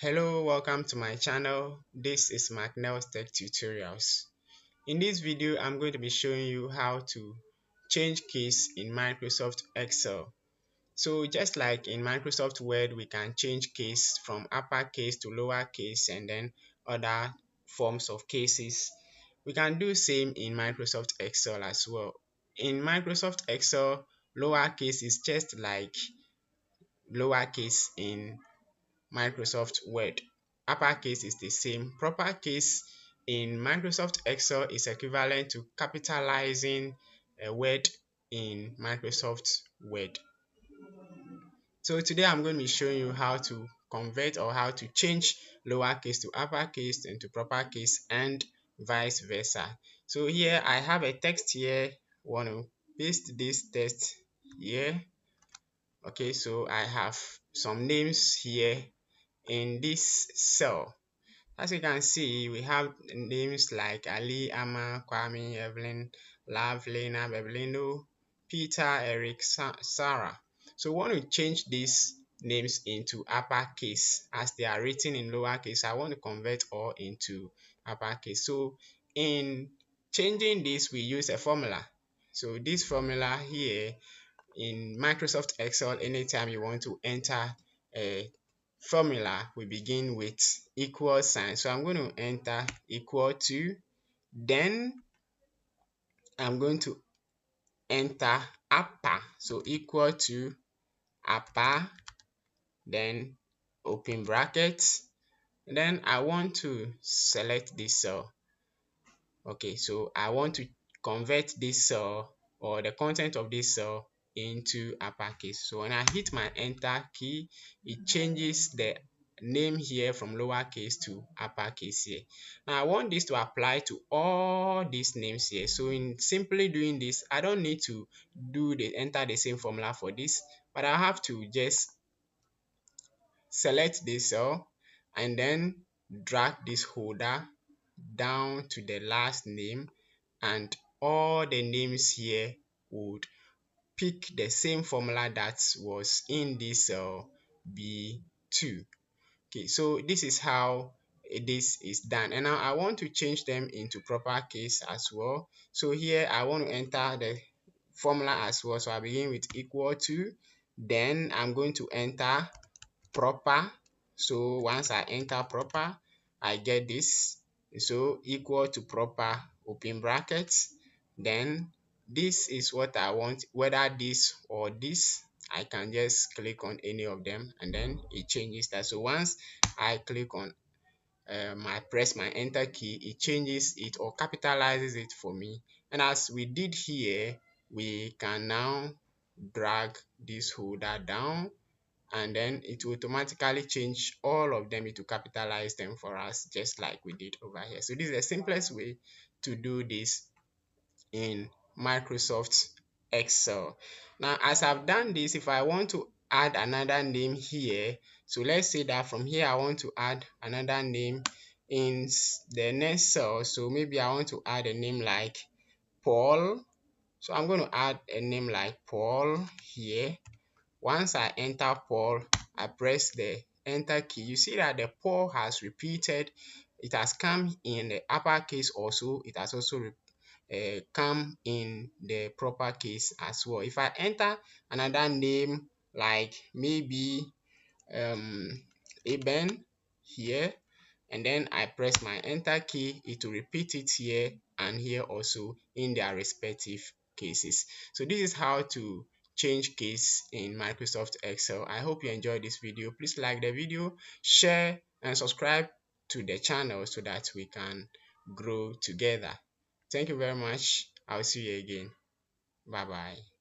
Hello, welcome to my channel. This is McNeil's Tech Tutorials. In this video, I'm going to be showing you how to change keys in Microsoft Excel. So just like in Microsoft Word, we can change keys from uppercase to lowercase and then other forms of cases. We can do same in Microsoft Excel as well. In Microsoft Excel, lowercase is just like lowercase in Microsoft Word. Uppercase is the same. Proper case in Microsoft Excel is equivalent to capitalizing a word in Microsoft Word. So today I'm going to be showing you how to convert or how to change lowercase to uppercase and to proper case and vice versa. So here I have a text here. I want to paste this text here. Okay, so I have some names here in this cell. As you can see, we have names like Ali, Amma, Kwame, Evelyn, Love, Lena, Bebelino, Peter, Eric, Sarah. So we want to change these names into uppercase as they are written in lowercase. I want to convert all into uppercase. So in changing this, we use a formula. So this formula here in Microsoft Excel, anytime you want to enter a formula, we begin with equal sign. So I'm going to enter equal to, then I'm going to enter upper. So equal to upper, then open brackets, and then I want to select this cell. Okay, so I want to convert this cell or the content of this cell into uppercase. So when I hit my enter key, it changes the name here from lowercase to uppercase here. Now I want this to apply to all these names here. So in simply doing this, I don't need to enter the same formula for this, but I have to just select this cell and then drag this holder down to the last name, and all the names here would pick the same formula that was in this cell B2. Okay, so this is how this is done, and now I want to change them into proper case as well. So here I want to enter the formula as well. So I begin with equal to, then I'm going to enter proper. So once I enter proper, I get this. So equal to proper, open brackets, then this is what I want, whether this or this. I can just click on any of them and then it changes that. So once I click on I press my enter key, it changes it or capitalizes it for me. And as we did here, we can now drag this holder down, and then it will automatically change all of them to capitalize them for us, just like we did over here. So this is the simplest way to do this in Microsoft Excel. Now as I've done this, if I want to add another name here, so let's say that from here I want to add another name in the next cell. So maybe I want to add a name like Paul. So I'm going to add a name like Paul here. Once I enter Paul, I press the enter key. You see that the Paul has repeated. It has come in the uppercase also. It has also come in the proper case as well. If I enter another name like maybe Eben here, and then I press my enter key, it will repeat it here and here also in their respective cases. So this is how to change case in Microsoft Excel. I hope you enjoyed this video. Please like the video, share and subscribe to the channel so that we can grow together. Thank you very much. I'll see you again. Bye bye.